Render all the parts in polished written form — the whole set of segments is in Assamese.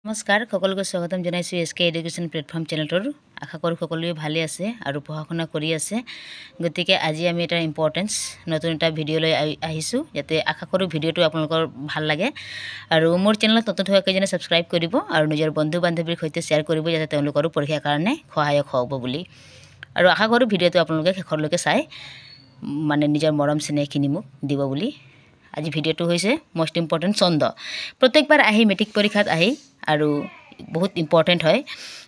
নমস্কাৰ সকলোকে স্বাগতম জনাইছো এসকে এডুকেশ্যন প্লেটফৰ্ম চেনেলটোৰ আশা কৰোঁ সকলোৱে ভালে আছে আৰু পঢ়া শুনা কৰি আছে গতিকে আজি আমি এটা ইম্পৰ্টেন্স নতুন এটা ভিডিও লৈ আহিছো যাতে আশা কৰোঁ ভিডিওটো আপোনালোকৰ ভাল লাগে আৰু মোৰ চেনেলত নতুন হোৱা কেজনে সাবস্ক্ৰাইব কৰিব আৰু নিজৰ বন্ধু বান্ধৱীৰ সৈতে শ্বেয়াৰ কৰিব যাতে তেওঁলোকৰো পৰীক্ষাৰ কাৰণে সহায়ক হ'ব বুলি আৰু আশা কৰোঁ ভিডিওটো আপোনালোকে শেষৰলৈকে চাই মানে নিজৰ মৰম স্নেহখিনি মোক দিব বুলি আজি ভিডিওটো হৈছে মোস্ট ইম্পৰ্টেন্ট ছন্দ প্ৰত্যেকবাৰ আহি মেট্ৰিক পৰীক্ষাত আহি আৰু বহুত ইম্পৰ্টেন্ট হয়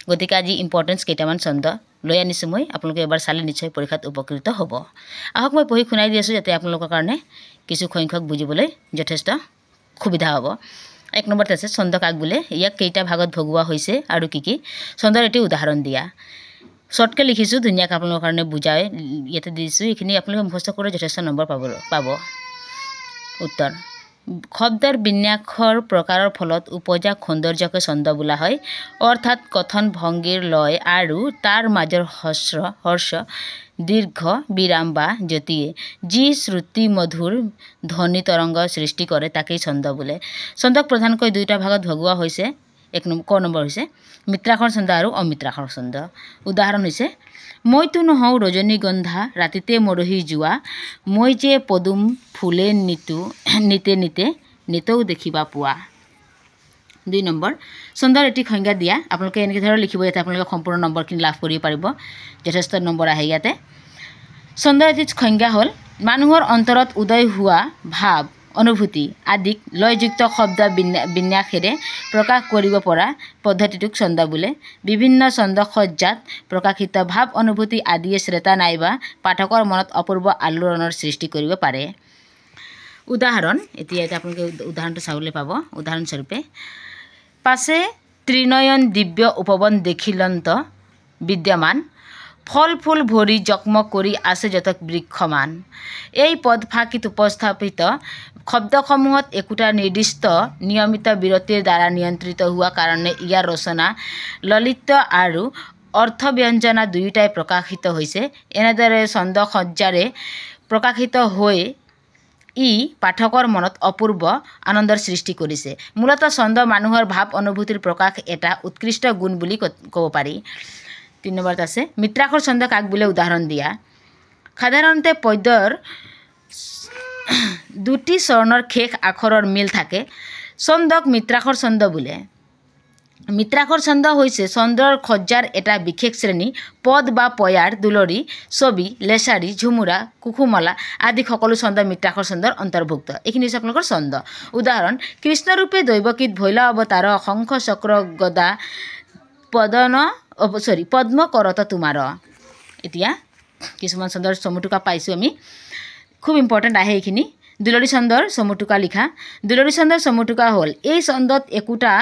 গতিকে আজি ইম্পৰ্টেন্স কেইটামান ছন্দ লৈ আনিছো মই আপোনালোকে এবাৰ চালে নিশ্চয় পৰীক্ষাত উপকৃত হ'ব আহক মই পঢ়ি শুনাই দি আছো যাতে আপোনালোকৰ কাৰণে কিছু সংখ্যক বুজিবলৈ যথেষ্ট সুবিধা হ'ব এক নম্বৰত আছে ছন্দ কাক বোলে ইয়াক কেইটা ভাগত ভগোৱা হৈছে আৰু কি ছন্দৰ এটি উদাহৰণ দিয়া শৰ্টকে লিখিছো ধুনীয়াকৈ আপোনালোকৰ কাৰণে বুজাই ইয়াতে দিছো এইখিনি আপোনালোকে মুখস্থ কৰি যথেষ্ট নম্বৰ পাব উত্তৰ শব্দৰ বিন্যাসৰ প্ৰকাৰৰ ফলত উপজা সৌন্দৰ্যকে ছন্দ বোলা হয় অৰ্থাৎ কথন ভংগীৰ লয় আৰু তাৰ মাজৰ হৰ্ষ দীৰ্ঘ বিৰাম বা জ্যোতিয়ে যি শ্ৰুতি মধুৰ ধ্বনি তৰংগ সৃষ্টি কৰে তাকেই ছন্দ বোলে ছন্দক প্ৰধানকৈ দুটা ভাগত ভগোৱা হৈছে এক নম্বৰ হৈছে মিত্ৰাক্ষৰ ছন্দ আৰু অমিত্ৰাক্ষৰ ছন্দ উদাহৰণ হৈছে মইতো নহওঁ ৰজনীগন্ধা ৰাতিতে মৰহি যোৱা মই যে পদুম ফুলে নিতেও দেখিবা পোৱা দুই নম্বৰ ছন্দৰ এটি সংজ্ঞা দিয়া আপোনালোকে এনেকৈ ধৰণে লিখিব যাতে আপোনালোকে সম্পূৰ্ণ নম্বৰখিনি লাভ কৰিব পাৰিব যথেষ্ট নম্বৰ আহে ইয়াতে ছন্দৰ এটি সংজ্ঞা হ'ল মানুহৰ অন্তৰত উদয় হোৱা ভাৱ অনুভূতি আদিক লয়যুক্ত শব্দ বিন্যাসেৰে প্ৰকাশ কৰিব পৰা পদ্ধতিটোক ছন্দ বোলে বিভিন্ন ছন্দ সজ্জাত প্ৰকাশিত ভাৱ অনুভূতি আদিয়ে শ্ৰোতা নাইবা পাঠকৰ মনত অপূৰ্ব আলোড়নৰ সৃষ্টি কৰিব পাৰে উদাহৰণ এতিয়া আপোনালোকে উদাহৰণটো চাবলৈ পাব উদাহৰণস্বৰূপে পাছে ত্ৰিনয়ন দিব্য উপবন দেখিলন্ত বিদ্যমান ফল ফুল ভৰি জকমক কৰি আছে যতক বৃক্ষমান এই পদফাঁকিত উপস্থাপিত শব্দসমূহত একোটা নিৰ্দিষ্ট নিয়মিত বিৰতিৰ দ্বাৰা নিয়ন্ত্ৰিত হোৱা কাৰণে ইয়াৰ ৰচনা ললিত আৰু অৰ্থব্যঞ্জনা দুয়োটাই প্ৰকাশিত হৈছে এনেদৰে ছন্দ সজ্জাৰে প্ৰকাশিত হৈ ই পাঠকৰ মনত অপূৰ্ব আনন্দৰ সৃষ্টি কৰিছে মূলতঃ ছন্দ মানুহৰ ভাৱ অনুভূতিৰ প্ৰকাশ এটা উৎকৃষ্ট গুণ বুলি ক'ব পাৰি ৩ নম্বৰত আছে মিত্ৰাক্ষৰ ছন্দ কাক বোলে উদাহৰণ দিয়া সাধাৰণতে পদ্যৰ দুটি চৰণৰ শেষ আখৰৰ মিল থাকে ছন্দক মিত্ৰাক্ষৰ ছন্দ বোলে মিত্ৰাক্ষৰ ছন্দ হৈছে ছন্দৰ সজ্জাৰ এটা বিশেষ শ্ৰেণী পদ বা পয়াৰ দুলৰি ছবি লেছাৰী ঝুমুৰা কুকুমলা আদি সকলো ছন্দ মিত্ৰাক্ষৰ ছন্দৰ অন্তৰ্ভুক্ত এইখিনি হৈছে আপোনালোকৰ ছন্দ উদাহৰণ কৃষ্ণৰূপে দৈৱকীত ভৈলা অৱতাৰ শংখ চক্ৰ গদা পদ্ম কৰত তোমাৰ এতিয়া কিছুমান ছন্দৰ চমুটুকা পাইছোঁ আমি খুব ইম্পৰ্টেণ্ট আহে এইখিনি দুলৰি ছন্দৰ চমুটুকা লিখা দুলৰি ছন্দৰ চমুটুকা হ'ল এই ছন্দত একোটা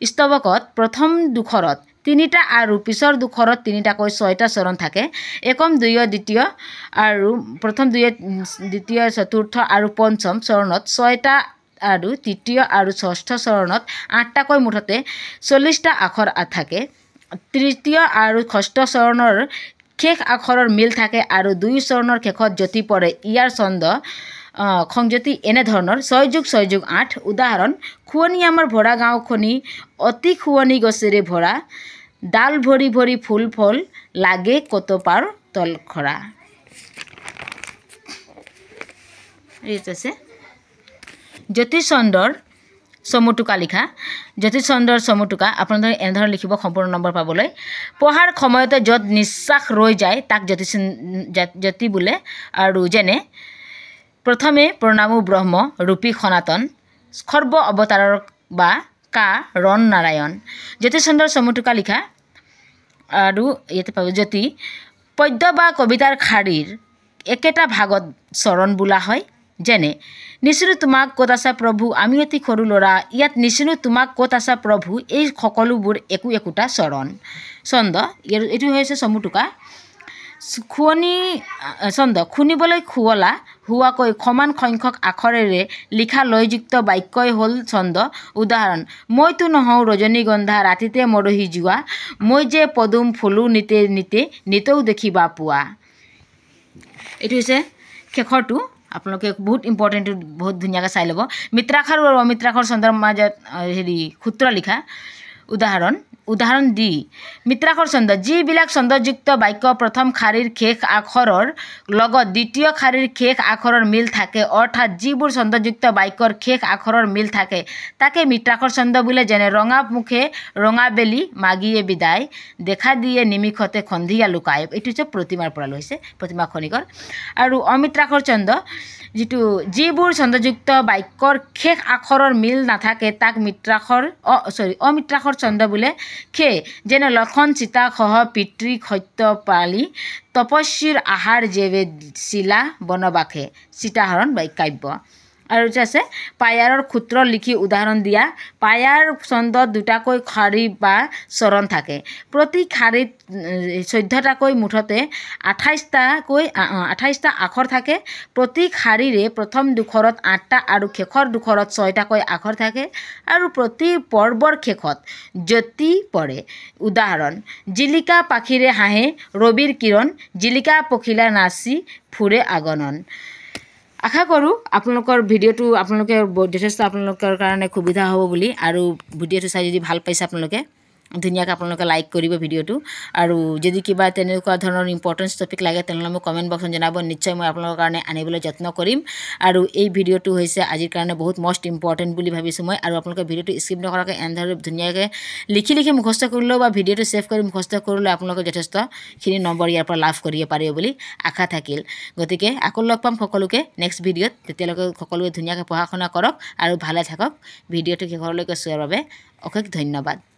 স্তৱকত প্ৰথম দুখৰত তিনিটা আৰু পিছৰ দুখৰত তিনিটাকৈ 6টা চৰণ থাকে একম দ্বিতীয় দ্বিতীয় আৰু প্ৰথম দ্বিতীয় চতুৰ্থ আৰু পঞ্চম চৰণত 6টা আৰু তৃতীয় আৰু ষষ্ঠ চৰণত 8টাকৈ মুঠতে 40টা আখৰ থাকে তৃতীয় আৰু ষষ্ঠ চৰণৰ শেষ আখৰৰ মিল থাকে আৰু দুই চৰণৰ শেষত জ্যোতি পৰে ইয়াৰ ছন্দ সংজ্যোতি এনে ধৰণৰ 6+6+8 উদাহৰণ খুৱনিয়ামৰ ভৰা গাঁওখনি অতি খুৱনি গছেৰে ভৰা ডাল ভৰি ভৰি ফুল ফল লাগে কতপাৰ তলখৰা আছে জ্যোতিষ চন্দ্ৰৰ চমুটুকা লিখা জ্যোতিষ চন্দ্ৰৰ চমুটুকা আপোনালোকে এনেধৰণে লিখিব সম্পূৰ্ণ নম্বৰ পাবলৈ পঢ়াৰ সময়তে য'ত নিশ্বাস ৰৈ যায় তাক জ্যোতি বোলে আৰু যেনে প্ৰথমে প্ৰণামো ব্ৰহ্ম ৰূপী সনাতন সৰ্ব অৱতাৰৰ বা ৰণ নাৰায়ণ জ্যোতিষ চন্দ্ৰৰ চমুটুকা লিখা আৰু ইয়াতে পাব জ্যোতি পদ্য বা কবিতাৰ শাৰীৰ একেটা ভাগত চৰণ বোলা হয় যেনে নিচিনো তোমাক ক'ত আছা প্ৰভু আমি অতি সৰু ল'ৰা ইয়াত নিচিনো তোমাক ক'ত আছা প্ৰভু এই সকলোবোৰ একোটা চৰণ ছন্দ এইটো হৈছে চমুটুকা খুৱনি ছন্দ শুনিবলৈ খুৱলা হোৱাকৈ সমান সংখ্যক আখৰেৰে লিখা লয়যুক্ত বাক্যই হ'ল ছন্দ উদাহৰণ মইতো নহওঁ ৰজনীগন্ধা ৰাতিতে মৰহি যোৱা মই যে পদুম ফুলো নিতেও দেখিবা পোৱা এইটো হৈছে শেষৰটো আপোনালোকে বহুত ইম্পৰ্টেণ্ট বহুত ধুনীয়াকৈ চাই ল'ব মিত্ৰাক্ষৰ আৰু অমিত্ৰাক্ষৰ ছন্দৰ মাজত সূত্ৰ লিখা উদাহৰণ দি মিত্ৰাক্ষৰ ছন্দ যিবিলাক ছন্দযুক্ত বাক্য প্ৰথম শাৰীৰ শেষ আখৰৰ লগত দ্বিতীয় শাৰীৰ শেষ আখৰৰ মিল থাকে অৰ্থাৎ যিবোৰ ছন্দযুক্ত বাক্যৰ শেষ আখৰৰ মিল থাকে তাকে মিত্ৰাক্ষৰ ছন্দ বোলে যেনে ৰঙা মুখে ৰঙা বেলি মাগিয়ে বিদায় দেখা দিয়ে নিমিষতে সন্ধিয়া লুকায় এইটো যে প্ৰতিমাৰ পৰা লৈছে প্ৰতিমা খনিকৰ আৰু অমিত্ৰাক্ষৰ ছন্দ যিবোৰ ছন্দযুক্ত বাক্যৰ শেষ আখৰৰ মিল নাথাকে তাক অমিত্ৰাক্ষৰ ছন্দ বোলে যেনে লক্ষণ সীতা সহ পিতৃ সত্য পালি তপস্বীৰ আহাৰ যেবে শিলা বনবাসে সীতাহৰণ কাব্য আৰু যে আছে পায়াৰৰ সূত্ৰ লিখি উদাহৰণ দিয়া পায়াৰ ছন্দত দুটাকৈ শাৰী বা চৰণ থাকে প্ৰতি শাৰীত 14টাকৈ মুঠতে 28টা আখৰ থাকে প্ৰতি শাৰীৰে প্ৰথম দুখৰত 8টা আৰু শেষৰ দুখৰত 6টাকৈ আখৰ থাকে আৰু প্ৰতি পৰ্বৰ শেষত জ্যোতি পৰে উদাহৰণ জিলিকা পাখিৰে হাঁহে ৰবিৰ কিৰণ জিলিকা পখিলা নাচি ফুৰে আগনন আশা কৰোঁ আপোনালোকৰ ভিডিঅ'টো আপোনালোকে যথেষ্ট আপোনালোকৰ কাৰণে সুবিধা হ'ব বুলি আৰু ভিডিঅ'টো চাই যদি ভাল পাইছে আপোনালোকে ধুনীয়াকৈ আপোনালোকে লাইক কৰিব ভিডিঅ'টো আৰু যদি কিবা তেনেকুৱা ধৰণৰ ইম্পৰ্টেন্স টপিক লাগে তেনেহ'লে মোক কমেণ্ট বক্সত জনাব নিশ্চয় মই আপোনালোকৰ কাৰণে আনিবলৈ যত্ন কৰিম আৰু এই ভিডিঅ'টো হৈছে আজিৰ কাৰণে বহুত মষ্ট ইম্পৰ্টেণ্ট বুলি ভাবিছোঁ মই আৰু আপোনালোকে ভিডিঅ'টো স্কিপ নকৰাকৈ এনেদৰে ধুনীয়াকৈ লিখি মুখস্থ কৰিলেও বা ভিডিঅ'টো ছেভ কৰি মুখস্থ কৰিলেও আপোনালোকে যথেষ্টখিনি নম্বৰ ইয়াৰ পৰা লাভ কৰিব পাৰিব বুলি আশা থাকিল গতিকে আকৌ লগ পাম সকলোকে নেক্সট ভিডিঅ'ত তেতিয়ালৈকে সকলোৱে ধুনীয়াকৈ পঢ়া শুনা কৰক আৰু ভালে থাকক ভিডিঅ'টো শেষলৈকে চোৱাৰ বাবে অশেষ ধন্যবাদ